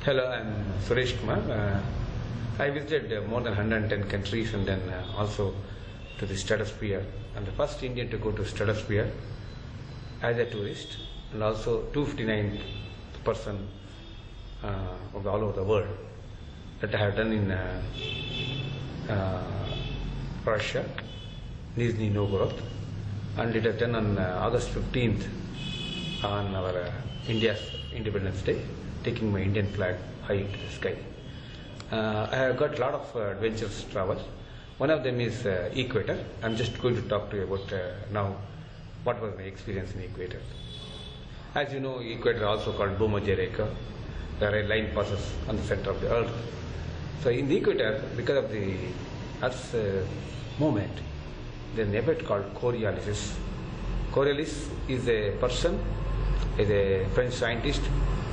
Hello, I'm Suresh Kumar. I visited more than 110 countries and then also to the stratosphere. I'm the first Indian to go to stratosphere as a tourist, and also 259th person of all over the world that I have done in Russia, Nizhny Novgorod, and it has done on August 15th on our India's Independence Day, taking my Indian flag high into the sky. I have got a lot of adventures travel. One of them is Equator. I'm just going to talk to you about now what was my experience in Equator. As you know, Equator also called Bhumajya Rekha. The red line passes on the center of the earth. So in the Equator, because of the Earth's movement, there's an effect called Coriolis. Coriolis is a person, is a French scientist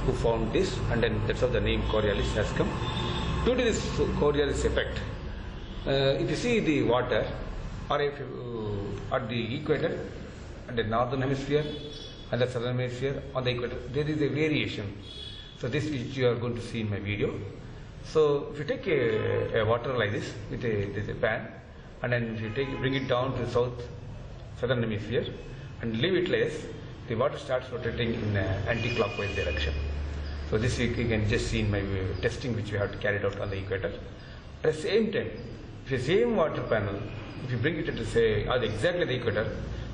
who found this, and then that's how the name Coriolis has come. Due to this Coriolis effect, if you see the water, or if you at the equator, and the northern hemisphere and the southern hemisphere on the equator, there is a variation. So this which you are going to see in my video. So if you take a water like this with a pan, and then if you bring it down to the southern hemisphere and leave it like this, the water starts rotating in anti-clockwise direction. So this you can just see in my testing which we have carried out on the equator. At the same time, if the same water panel, if you bring it to say exactly the equator,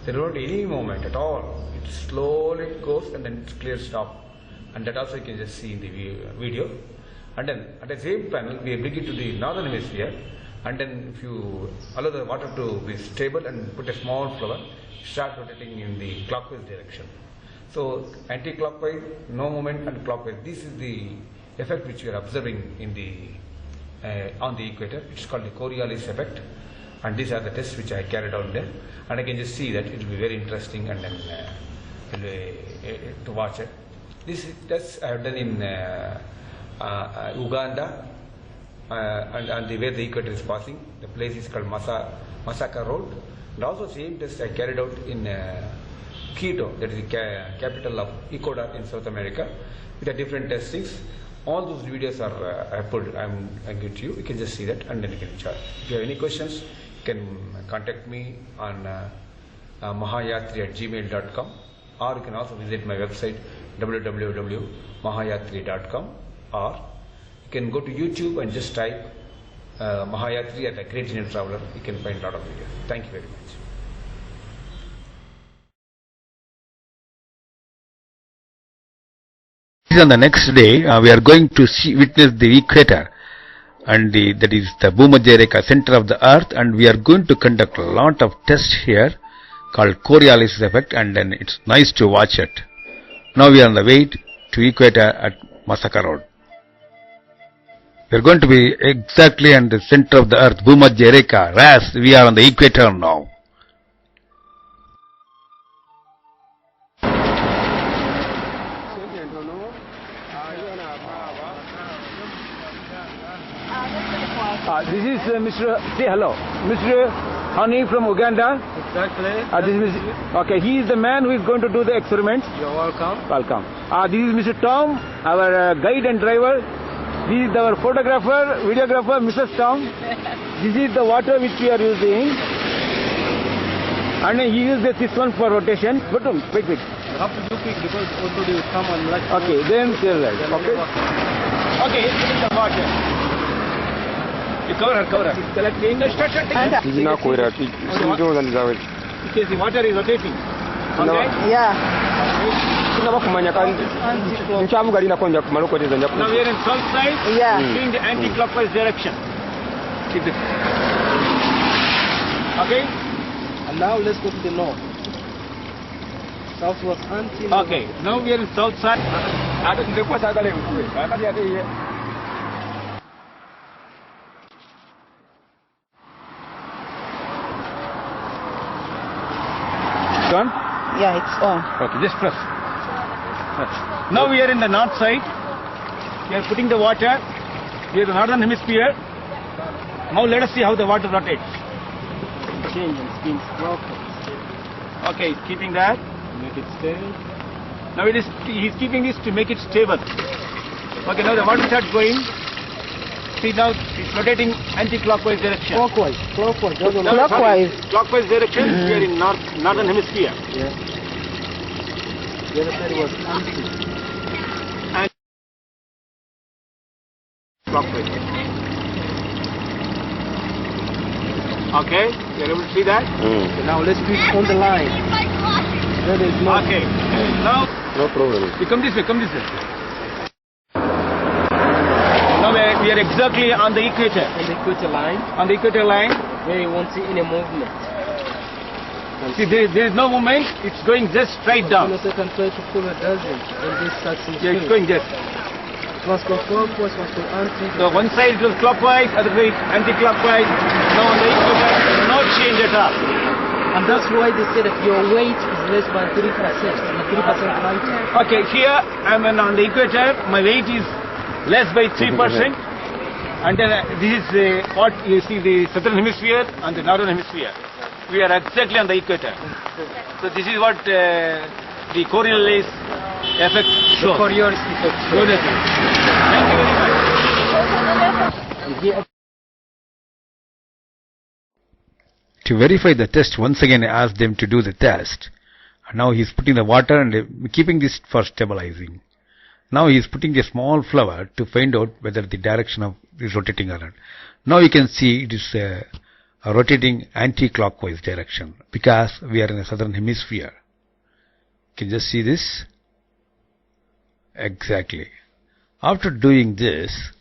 there is not any movement at all. It slowly goes and then it's clear stop. And that also you can just see in the video. And then at the same panel, we bring it to the northern hemisphere, and then if you allow the water to be stable and put a small flower, start rotating in the clockwise direction. So anti-clockwise, no movement, and clockwise. This is the effect which we are observing in the on the equator. It's called the Coriolis effect, and these are the tests which I carried out there. And I can just see that it will be very interesting and then to watch it. This tests I have done in Uganda, and where the equator is passing. The place is called Masaka Road. And also same test I carried out in Quito, that is the capital of Ecuador in South America, with the different testings. All those videos are I give to you. You can just see that and then you can charge. If you have any questions, you can contact me on mahayatri@gmail.com, or you can also visit my website www.mahayatri.com, or you can go to YouTube and just type Mahayatri at a Great Indian Traveler. You can find a lot of videos. Thank you very much. On the next day, we are going to witness the equator, and that is the Bhumajya Rekha, center of the earth, and we are going to conduct a lot of tests here called Coriolis effect, and then it's nice to watch it. Now we are on the way to equator at Masaka Road. We are going to be exactly on the center of the earth, Bhumajya Rekha. Yes, we are on the equator now. This is Mr. Say hello, Mr. Hani from Uganda. Exactly. This is okay. He is the man who is going to do the experiments. You're welcome. Welcome. This is Mr. Tom, our guide and driver. This is our photographer, videographer, Mrs. Tom. This is the water which we are using, and he uses this one for rotation. But wait. You have to do quick because already will come and like. Okay, then clear right. Okay. Okay, this is the water. You cover her. It's collecting. Because the water is rotating. Okay? Yeah. Now we are in south side. Yeah. In the anti-clockwise direction. Keep it. Okay? And now let's go to the north. South was anti. Okay. Now we are in south side. On? Yeah, it's on. Okay, just press. Now we are in the north side. We are putting the water. We are the northern hemisphere. Now let us see how the water rotates. Change and spins. Okay, he's keeping that. Make it stable. Now he's keeping this to make it stable. Okay, now the water starts going. See, now it's rotating anti-clockwise direction. Clockwise. No, Clockwise. sorry, clockwise direction. We are in northern hemisphere. Yeah. The other side was anti. And clockwise. Okay, you are able to see that? So now let's put on the line. There is no. Okay, now No problem. you come this way, come this way. Now we are exactly on the equator. On the equator line, On the equator line. where you won't see any movement. See, there is no movement. It's going just straight In down. a certain place of color doesn't. And this starts in Yeah, it's going just. Once go clockwise, once go anti. So one side it was clockwise, other side anti-clockwise. Now on the equator, no change at all. And that's why they say that your weight is less than 3%. And 3% lighter. Okay, here I'm on the equator. My weight is less by 3%. And then this is what you see, the southern hemisphere and the northern hemisphere. We are exactly on the equator. So this is what the Coriolis effect shows. Coriolis effect. Thank you very much. And here, To verify the test, once again I asked them to do the test. And now he's putting the water and keeping this for stabilizing. Now he is putting a small flower to find out whether the direction of is rotating or not. Now you can see it is a rotating anti-clockwise direction because we are in the southern hemisphere. Can you just see this? Exactly. After doing this,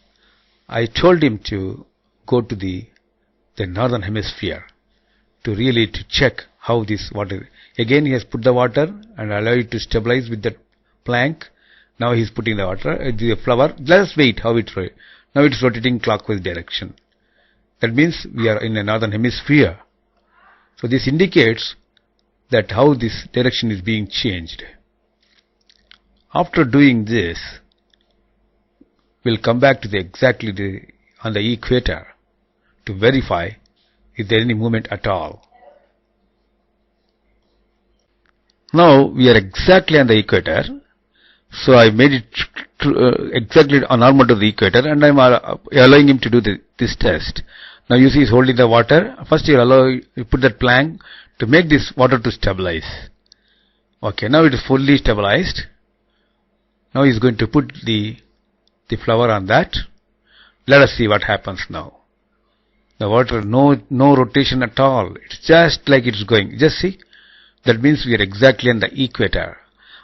I told him to go to the northern hemisphere to really to check how this water. Again he has put the water and allow it to stabilize with that plank. Now he is putting the water, the flower. Let us wait how it. Now it is rotating clockwise direction. That means we are in the northern hemisphere. So this indicates that how this direction is being changed. After doing this, we'll come back to on the equator to verify if there is any movement at all. Now we are exactly on the equator. So I made it exactly normal to the equator, and I'm allowing him to do this test. Now you see he's holding the water. First you put that plank to make this water to stabilize. Okay, now it is fully stabilized. Now he's going to put the flower on that. Let us see what happens now. The water, no rotation at all. It's just like it's going. Just see. That means we are exactly on the equator.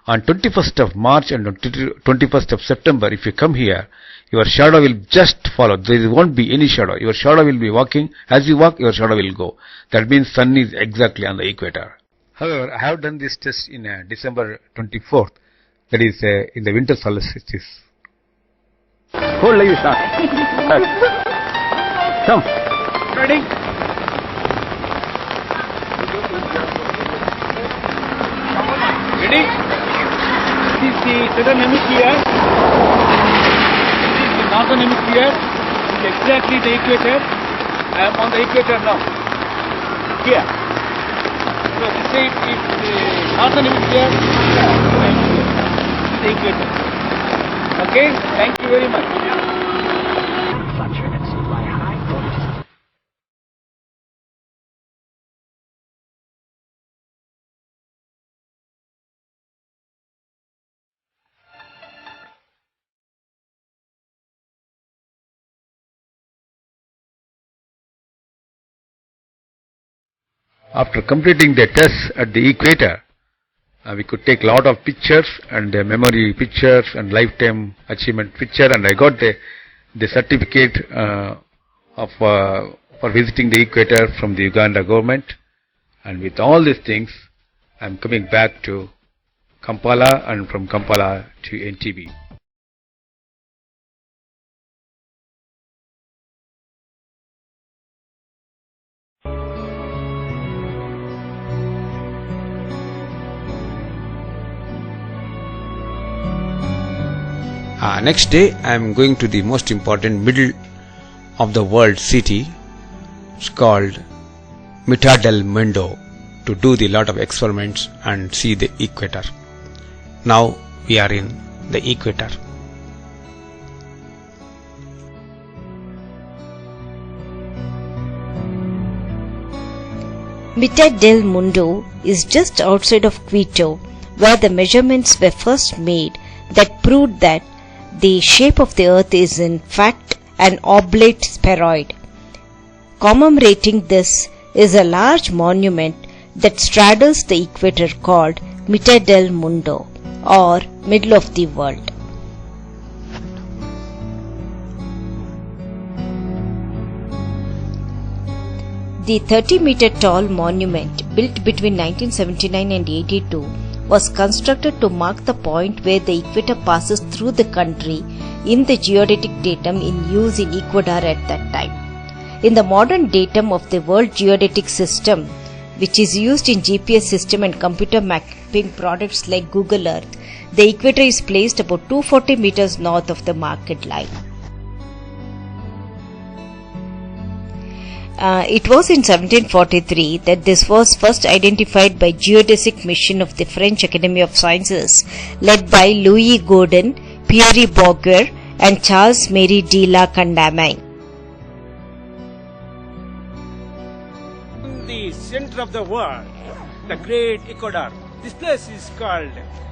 On 21st of March and 21st of September, if you come here, your shadow will just follow. There won't be any shadow. Your shadow will be walking. As you walk, your shadow will go. That means sun is exactly on the equator. However, I have done this test in December 24th. That is in the winter solstice. Hold like this, start. Come. Ready? Ready? This is the southern hemisphere. This is the northern hemisphere. It's exactly the equator. I am on the equator now. Here. So this is the northern hemisphere. This is the equator. Okay? Thank you very much. After completing the test at the equator, we could take a lot of pictures and memory pictures and lifetime achievement picture, and I got the certificate for visiting the equator from the Uganda government. And with all these things, I'm coming back to Kampala and from Kampala to NTB. Next day I am going to the most important middle of the world city. It's called Mita del Mundo, to do the lot of experiments and see the equator. Now we are in the equator. Mitad del Mundo is just outside of Quito, where the measurements were first made that proved that the shape of the earth is in fact an oblate spheroid. Commemorating this is a large monument that straddles the equator called Mitad del Mundo, or middle of the world. The 30-meter tall monument, built between 1979 and 82, was constructed to mark the point where the equator passes through the country in the geodetic datum in use in Ecuador at that time. In the modern datum of the World Geodetic System, which is used in GPS system and computer mapping products like Google Earth, the equator is placed about 240 meters north of the marked line. It was in 1743 that this was first identified by geodesic mission of the French Academy of Sciences, led by Louis Gaudin, Pierre Bouguer, and Charles Marie de la Condamine. The center of the world, the great Ecuador. This place is called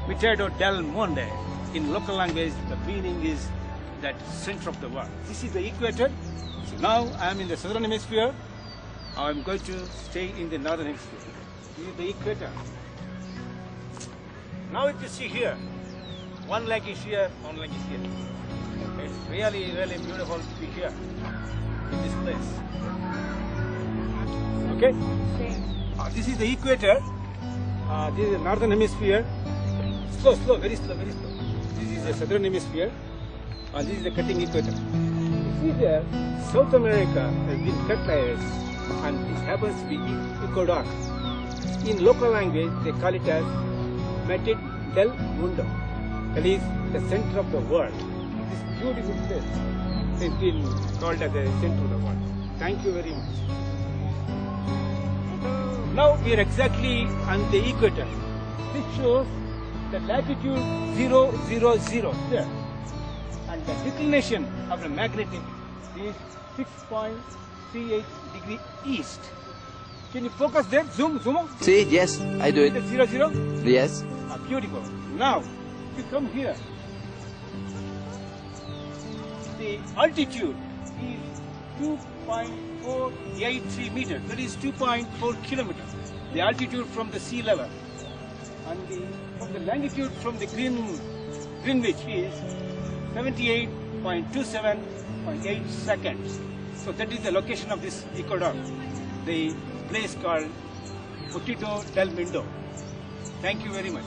Mitad del Mundo. In local language, the meaning is that center of the world. This is the equator. So now I am in the southern hemisphere. I am going to stay in the northern hemisphere. This is the equator. Now if you see here, one leg is here, one leg is here. It's really, really beautiful to be here in this place. Okay? This is the equator. This is the northern hemisphere. Slow, very slow, very slow. This is the southern hemisphere. This is the cutting equator. You see there, South America has been cut by us, and this happens to be Ecuador. In local language, they call it as Mitad del Mundo. That is the center of the world. This beautiful place has been called as the center of the world. Thank you very much. Now we are exactly on the equator. This shows the latitude 000 there. And the declination of the magnetic is 6.38 degree east. Can you focus there? Zoom out. See, yes, I do it. 0. Yes. Beautiful. Now, if you come here, the altitude is 2.483 meters. That is 2.4 kilometers. The altitude from the sea level. And from the longitude from the Greenwich is 78.27.8 seconds. So that is the location of this Ecuador, the place called Mitad del Mundo. Thank you very much.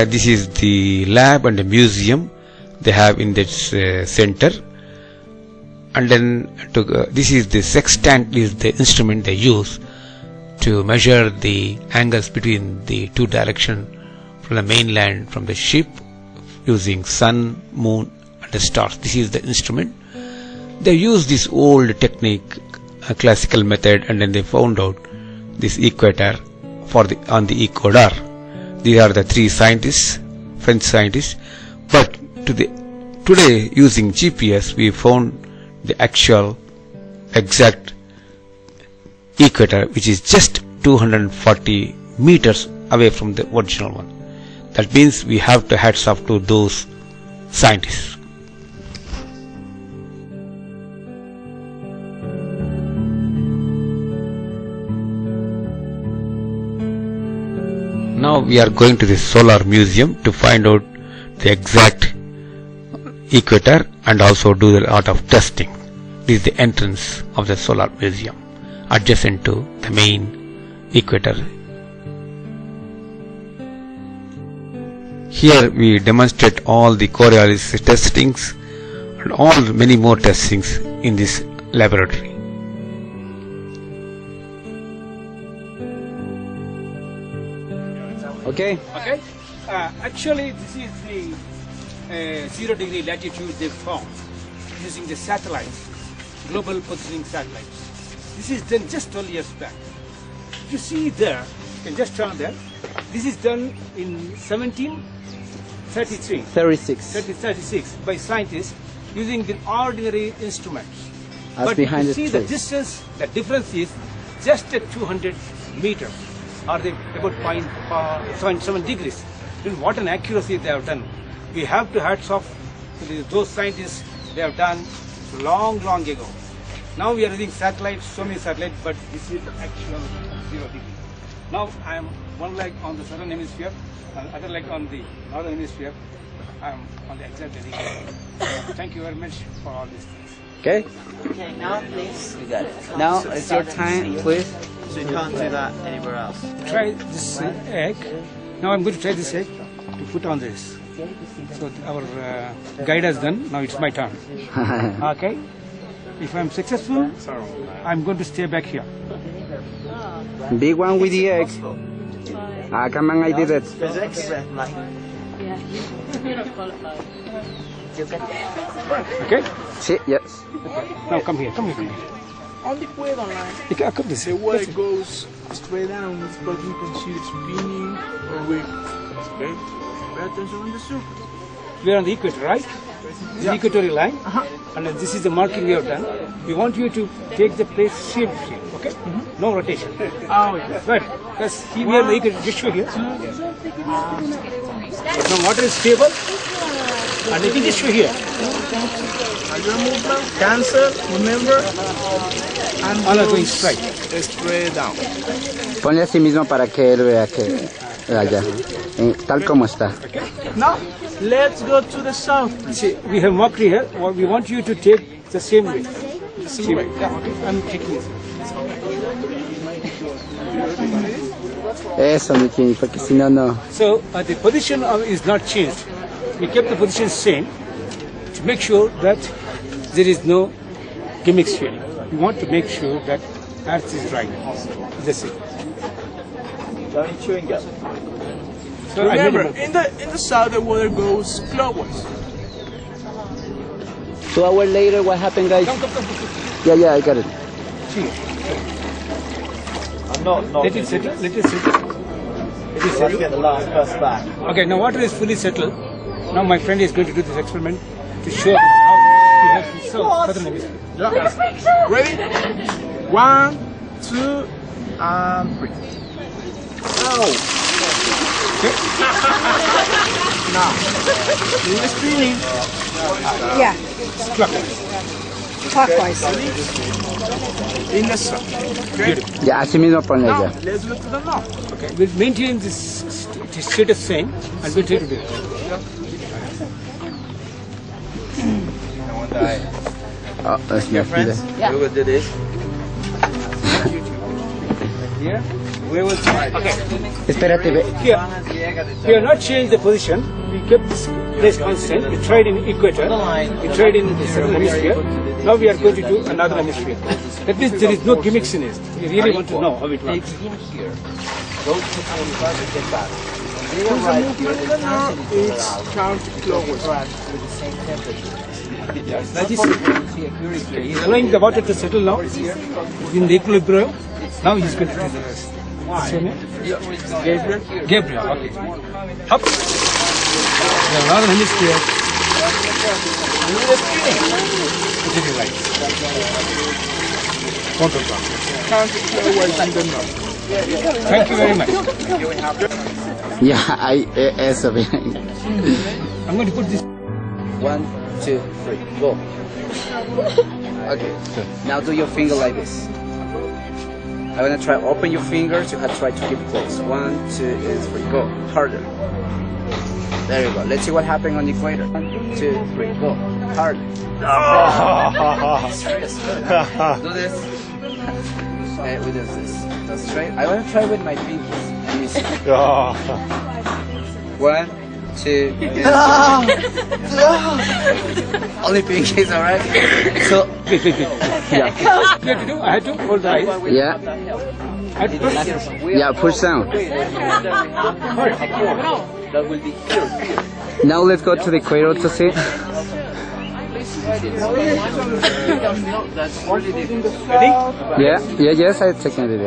This is the lab and the museum they have in this center, and then this is the sextant, is the instrument they use to measure the angles between the two directions from the mainland, from the ship, using sun, moon and the stars. This is the instrument. They use this old technique, a classical method, and then they found out this equator on the Ecuador. These are the three scientists, French scientists, but today using GPS we found the actual exact equator, which is just 240 meters away from the original one. That means we have to hats off to those scientists. Now we are going to the Solar Museum to find out the exact equator and also do a lot of testing. This is the entrance of the Solar Museum, adjacent to the main equator. Here we demonstrate all the Coriolis testings and many more testings in this laboratory. Okay. Okay? Actually, this is the 0 degree latitude they found using the satellites, global positioning satellites. This is done just 12 years back. If you see there, you can just turn there. This is done in 1733. 36 by scientists using the ordinary instruments. That's But behind you the see the tree. distance, the difference is just at 200 meters, or they about 0.7 degrees. Then what an accuracy they have done. We have to hats off to those scientists. They have done long ago. Now we are using satellites, so many satellites, but this is the actual 0 degree. Now I am one leg on the southern hemisphere, and other leg on the northern hemisphere. I am on the exact degree. Thank you very much for all these things. Okay. Okay, now please. You got it. Now it's your time, please. So you can't do that anywhere else. Try this egg. Now I'm going to try this egg to put on this. So our guide has done. Now it's my turn. Okay. If I'm successful, I'm going to stay back here. Big one with the egg. Ah, come on, I did it. Physics? Like, Yeah, you're not qualified. Okay. See, yes. Now come here. Come here. ¿Dónde puedo online? You can come this. The way it goes straight down, it's because you can see it spinning or wiggling. Okay? Pay attention on the surface. We are on the equator, right? This is the equatorial line, and then this is the marking we have done. We want you to take the place shape, okay? No rotation. Oh, yeah. Right. Because we are on the equator. Just show here. Now water is stable, and you can just show here. And your movement, cancel, remember, and All are going goes straight. straight down. Ponle así mismo para que él vea que allá, tal como está. Now, let's go to the south. See, we have marked here. Well, we want you to take the same way. Same way. Yeah, okay. I'm taking this. Eso, mi King, porque si no, no. So the position is not changed. We kept the position same to make sure that there is no gimmicks here. We want to make sure that Earth is right. That's it. only chewing gum. So Remember, in the south, the water goes clockwise. 2 hours later, what happened, guys? Come. Yeah, I got it. I'm not Let it settle. Let it settle. Let it Let's settle. get the last person back. Okay, now water is fully settled. Now my friend is going to do this experiment to show how he has to solve southern hemisphere. Ready? 1, 2, and 3. Now, do the spinning. Yeah, Clockwise. clockwise. In the south. Okay? Ya, así mismo ponle Now, ya. let's go to the north. Okay, we'll maintain this status same and we'll try to do it. Oh, that's not Friends, good. we will do this. Here, we will try. Okay, Espérate, ve. here. We have not changed the position. We kept this place constant. We tried in equator. We tried in the southern hemisphere. Now we are going to do another hemisphere. That means there is no gimmicks in it. We really want to know how it works. Begin here. Go to 45 and get back. When they Because the arrive here, movement the in the north intensity is goes out. counterclockwise. With the same temperature. That is, See a curious he's allowing the water to settle now in the equilibrium. Now he's going to do the rest. What's your name? Gabriel. Gabriel. Okay. Up. The northern hemisphere. Positive right. Counterclock. Counterclockwise in the north. Thank you very much. Ya, eso, bien. I'm going to put this. 1, 2, 3, go. Okay, now do your finger like this. I'm gonna try open your fingers. You have to try to keep close. 1, 2, and 3, go. Harder. There you go. Let's see what happened on the equator. 1, 2, 3, go. Harder. Do this. And we do this. That's straight. I wanna try with my fingers. Let me see. 1, 2, only pinkies, alright? So, Wait. yeah. You have to do. I had to hold the eyes. Yeah. Yeah, push down. That will be here. Now let's go to the equator to see. That's really difficult. Yes, I taken it.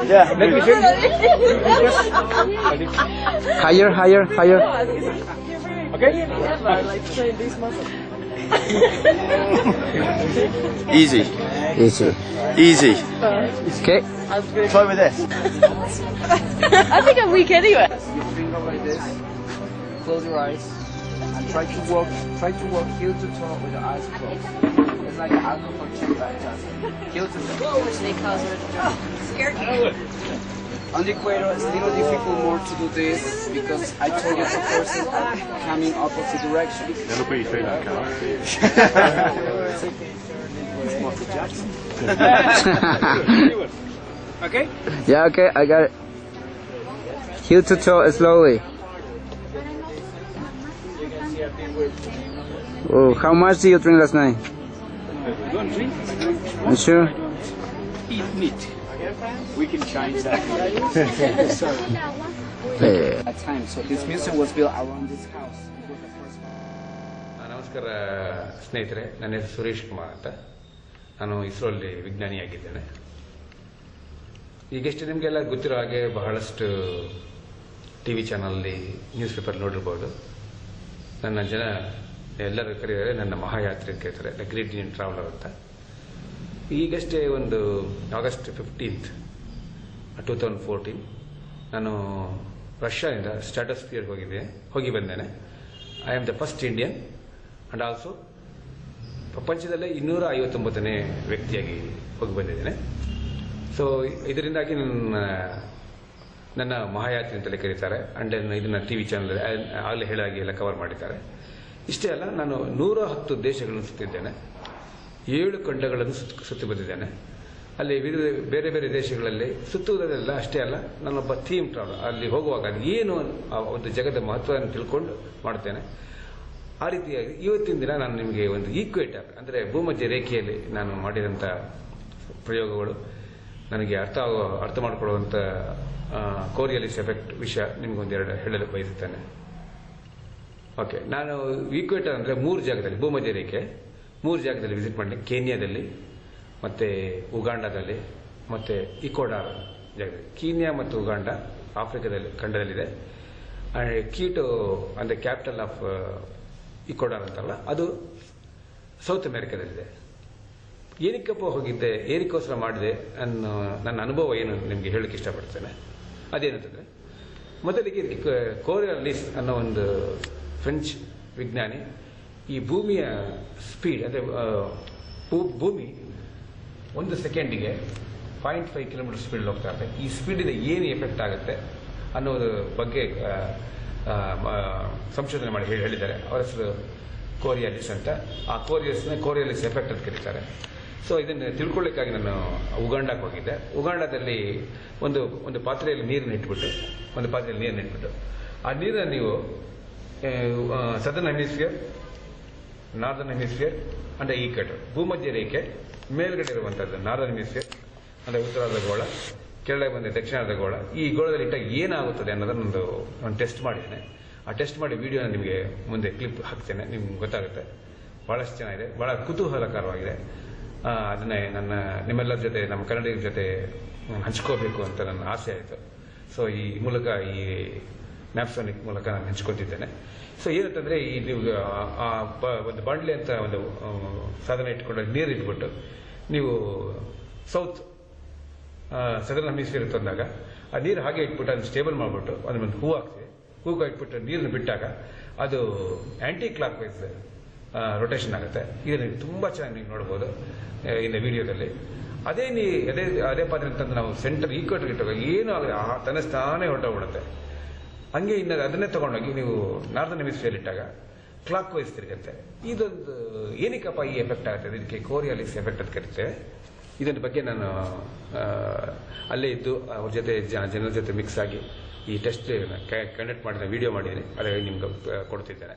Yeah, let me check. Higher. Okay? Easy. Okay. Try with this. I think I'm weak anyway. Your finger like this. Close your eyes and try to walk heel to toe with the eyes closed. It's like alcohol check like that. Heel to toe. On the equator, it's a little difficult more to do this because I told you the person coming opposite direction. Look what you feel like, Okay? Yeah, okay, I got it. Heel to toe slowly. Oh, how much did you drink last night? Don't drink. You sure? Eat meat. We can change that. At time, so this museum was built around this house. It was the first one. ನಮಸ್ಕಾರ ಸ್ನೇಹಿತರೆ, ನನ್ನ ಹೆಸರು ಸುರೇಶ್ ಕುಮಾರ್ ಅಂತ. ನಾನು ಇಸ್ರೋಲ್ಲಿ ವಿಜ್ಞಾನಿಯಾಗಿದ್ದೇನೆ. ಈಗಷ್ಟೇ ನಿಮಗೆಲ್ಲ ಗೊತ್ತಿರೋ ಹಾಗೆ ಬಹಳಷ್ಟು ಟಿ ವಿ ಚಾನಲಲ್ಲಿ ನ್ಯೂಸ್ ಪೇಪರ್ ನೋಡಿರ್ಬೋದು. ನನ್ನ ಜನ ಎಲ್ಲರೂ ಕರೆಯುತ್ತಾರೆ, ನನ್ನ ಮಹಾಯಾತ್ರೆ ಅಂತ ಕರೀತಾರೆ, ದ ಗ್ರೇಟ್ ಇಂಡಿಯನ್ ಟ್ರಾವೆಲರ್ ಅಂತ. ಈಗಷ್ಟೇ ಒಂದು ಆಗಸ್ಟ್ 15, 2014 ನಾನು ರಷ್ಯಾದಿಂದ ಸ್ಟ್ರಾಟೋಸ್ಫಿಯರ್ ಹೋಗಿ ಬಂದೇನೆ. I am the first Indian and also ಪ್ರಪಂಚದಲ್ಲೇ 259ನೇ ವ್ಯಕ್ತಿಯಾಗಿ ಹೋಗಿ ಬಂದಿದ್ದೇನೆ. ಸೊ ಇದರಿಂದಾಗಿ ನನ್ನ ಮಹಾಯಾತ್ರೆ ಅಂತಲೇ ಕರೀತಾರೆ. ಅಂಡ್ ಇದನ್ನು ಟಿ ವಿ ಚಾನಲ್ ಆಗಲೇ ಹೇಳಾಗಿ ಎಲ್ಲ ಕವರ್ ಮಾಡಿದ್ದಾರೆ. ಇಷ್ಟೇ ಅಲ್ಲ, ನಾನು 110 ದೇಶಗಳನ್ನು ಸುತ್ತಿದ್ದೇನೆ, 7 ಖಂಡಗಳನ್ನು ಸುತ್ತಿ ಬಂದಿದ್ದೇನೆ. ಅಲ್ಲಿ ಬೇರೆ ಬೇರೆ ದೇಶಗಳಲ್ಲಿ ಸುತ್ತುವುದಲ್ಲ ಅಷ್ಟೇ ಅಲ್ಲ, ನಾನೊಬ್ಬ ಥೀಮ್ ಟ್ರಾವೆಲರ್. ಅಲ್ಲಿ ಹೋಗುವಾಗ ಅದು ಏನು ಒಂದು ಜಗದ ಮಹತ್ವವನ್ನು ತಿಳ್ಕೊಂಡು ಮಾಡುತ್ತೇನೆ. ಆ ರೀತಿಯಾಗಿ ಇವತ್ತಿನ ದಿನ ನಾನು ನಿಮಗೆ ಒಂದು ಈಕ್ವೇಟರ್ ಅಂದರೆ ಭೂಮಧ್ಯ ರೇಖೆಯಲ್ಲಿ ನಾನು ಮಾಡಿದಂಥ ಪ್ರಯೋಗಗಳು, ನನಗೆ ಅರ್ಥ ಮಾಡಿಕೊಳ್ಳುವಂಥ ಕೋರಿಯಾಲಿಸ್ ಎಫೆಕ್ಟ್ ವಿಷಯ ನಿಮಗೊಂದೆರಡು ಹೇಳಲು ಬಯಸುತ್ತೇನೆ. ಓಕೆ, ನಾನು ಈಕ್ವೇಟರ್ ಅಂದರೆ 3 ಜಾಗದಲ್ಲಿ, ಭೂಮಧ್ಯ ರೇಖೆ 3 ಜಾಗದಲ್ಲಿ ವಿಸಿಟ್ ಮಾಡಿ, ಕೇನ್ಯಾದಲ್ಲಿ ಮತ್ತು ಉಗಾಂಡಾದಲ್ಲಿ ಮತ್ತು ಇಕ್ವಡಾರ್ ಜಾಗದಲ್ಲಿ. ಕೀನ್ಯಾ ಮತ್ತು ಉಗಾಂಡ ಆಫ್ರಿಕಾದಲ್ಲಿ ಖಂಡದಲ್ಲಿದೆ. ಕೀಟೋ ಅಂದರೆ ಕ್ಯಾಪಿಟಲ್ ಆಫ್ ಇಕ್ವಡಾರ್ ಅಂತಲ್ಲ, ಅದು ಸೌತ್ ಅಮೆರಿಕಾದಲ್ಲಿದೆ. ಏನಕ್ಕಪ್ಪ ಹೋಗಿದ್ದೆ, ಏನಕ್ಕೋಸ್ಕರ ಮಾಡಿದೆ ಅನ್ನೋ ನನ್ನ ಅನುಭವ ಏನು ನಿಮಗೆ ಹೇಳಲಿಕ್ಕೆ ಇಷ್ಟಪಡ್ತೇನೆ. ಅದೇನಂತಂದರೆ, ಮೊದಲಿಗೆ ಕೋರಿಯಾಲಿಸ್ ಅನ್ನೋ ಒಂದು ಫ್ರೆಂಚ್ ವಿಜ್ಞಾನಿ ಈ ಭೂಮಿಯ ಸ್ಪೀಡ್ ಅಂದರೆ ಭೂಮಿ 1 ಸೆಕೆಂಡಿಗೆ 0.5 ಕಿಲೋಮೀಟರ್ ಸ್ಪೀಡ್ ಹೋಗ್ತಾ ಇರುತ್ತೆ. ಈ ಸ್ಪೀಡಿಂದ ಏನು ಎಫೆಕ್ಟ್ ಆಗುತ್ತೆ ಅನ್ನೋದ್ರ ಬಗ್ಗೆ ಸಂಶೋಧನೆ ಮಾಡಿ ಹೇಳಿದ್ದಾರೆ. ಅವರ ಹೆಸರು ಕೋರಿಯಾಲಿಸ್ ಅಂತ. ಆ ಕೋರಿಯಾಲಿಸ್ ಎಫೆಕ್ಟ್ ಅಂತ ಕರೀತಾರೆ. ಸೊ ಇದನ್ನು ತಿಳ್ಕೊಳ್ಳಿಕ್ಕಾಗಿ ನಾನು ಉಗಾಂಡಕ್ಕೆ ಹೋಗಿದ್ದೆ. ಉಗಾಂಡದಲ್ಲಿ ಒಂದು ಪಾತ್ರೆಯಲ್ಲಿ ನೀರನ್ನು ಇಟ್ಬಿಟ್ಟು ಆ ನೀರನ್ನು ನೀವು ಸದರ್ನ್ ಹೆಮಿಸ್ಫಿಯರ್, ನಾರ್ದರ್ನ್ ಹೆಮಿಸ್ಫಿಯರ್ ಅಂದರೆ ಈಕ್ವೇಟರ್, ಭೂಮಧ್ಯ ರೇಖೆ ಮೇಲ್ಗಡೆ ಇರುವಂಥದ್ದು ನಾರ್ದರ್ನ್ ಹೆಮಿಸ್ಫಿಯರ್ ಅಂದರೆ ಉತ್ತರಾರ್ಧ ಗೋಳ, ಕೆಳಗೆ ಬಂದ ದಕ್ಷಿಣಾರ್ಧ ಗೋಳ, ಈ ಗೋಳದಲ್ಲಿ ಇಟ್ಟಾಗ ಏನಾಗುತ್ತದೆ ಅನ್ನೋದನ್ನು ನಾನು ಟೆಸ್ಟ್ ಮಾಡಿದ್ದೇನೆ. ಆ ಟೆಸ್ಟ್ ಮಾಡಿ ವಿಡಿಯೋನ ನಿಮಗೆ ಮುಂದೆ ಕ್ಲಿಪ್ ಹಾಕ್ತೇನೆ, ನಿಮ್ಗೆ ಗೊತ್ತಾಗುತ್ತೆ. ಭಾಳಷ್ಟು ಚೆನ್ನಾಗಿದೆ, ಭಾಳ ಕುತೂಹಲಕರವಾಗಿದೆ. ಅದನ್ನೇ ನಿಮ್ಮೆಲ್ಲರ ಜೊತೆ, ನಮ್ಮ ಕನ್ನಡಿಗರ ಜೊತೆ ಹಂಚ್ಕೋಬೇಕು ಅಂತ ನನ್ನ ಆಸೆ ಆಯಿತು. ಸೊ ಈ ಮೂಲಕ, ಈ ನ್ಯಾಪ್ಸೋನಿಕ್ ಮೂಲಕ ನಾನು ಹಂಚ್ಕೊತಿದ್ದೇನೆ. ಸೊ ಏನಂತಂದರೆ, ಈ ನೀವು ಒಂದು ಬಾಂಡ್ಲಿ ಅಂತ ಒಂದು ಸಾಧನ ಇಟ್ಕೊಂಡು ನೀರು ಇಟ್ಬಿಟ್ಟು ನೀವು ಸದರ್ನ್ ಹೆಮಿಸ್ಫಿಯರ್ ತಂದಾಗ ಆ ನೀರು ಹಾಗೆ ಇಟ್ಬಿಟ್ಟು ಅದನ್ನು ಸ್ಟೇಬಲ್ ಮಾಡಿಬಿಟ್ಟು ಅದನ್ನೊಂದು ಹೂವು ಹಾಕ್ತೀವಿ. ಹೂವು ಇಟ್ಬಿಟ್ಟು ನೀರನ್ನು ಬಿಟ್ಟಾಗ ಅದು ಆ್ಯಂಟಿ ಕ್ಲಾಕ್ ವೈಸ್ ರೊಟೇಷನ್ ಆಗುತ್ತೆ. ಇದನ್ನು ತುಂಬ ಚೆನ್ನಾಗಿ ನೀವು ನೋಡ್ಬೋದು ಇನ್ನು ವಿಡಿಯೋದಲ್ಲಿ. ಅದೇ ಪಾತ್ರೆ ಅಂತಂದು ನಾವು ಸೆಂಟರ್ ಈಕ್ವೇಟರ್ ಇಟ್ಟಾಗ ಏನೂ ಆಗಲಿ, ತಾನೇ ಹೊರಟೋಗ್ಬಿಡುತ್ತೆ. ಹಂಗೆ ಇನ್ನು ಅದನ್ನೇ ತೊಗೊಂಡೋಗಿ ನೀವು ನಾರ್ದರ್ನ್ ಹೆಮಿಸ್ಫಿಯರ್ ಇಟ್ಟಾಗ ಕ್ಲಾಕ್ ವೈಸ್ ತಿರುಗುತ್ತೆ. ಇದೊಂದು ಏನಕ್ಕಪ್ಪ ಈ ಎಫೆಕ್ಟ್ ಆಗುತ್ತೆ, ಇದಕ್ಕೆ ಕೋರಿಯಾಲಿಸ್ ಎಫೆಕ್ಟ್ ಅಂತ ಕರೀತೇವೆ. ಇದರ ಬಗ್ಗೆ ನಾನು ಅಲ್ಲೇ ಇದ್ದು ಅವ್ರ ಜೊತೆ ಜನರ ಜೊತೆ ಮಿಕ್ಸ್ ಆಗಿ ಈ ಟೆಸ್ಟ್ ಕಂಡಕ್ಟ್ ಮಾಡಿದ ವಿಡಿಯೋ ಮಾಡಿದ್ದೀನಿ, ಅದರಲ್ಲಿ ನಿಮ್ಗೆ ಕೊಡ್ತಿದ್ದೇನೆ.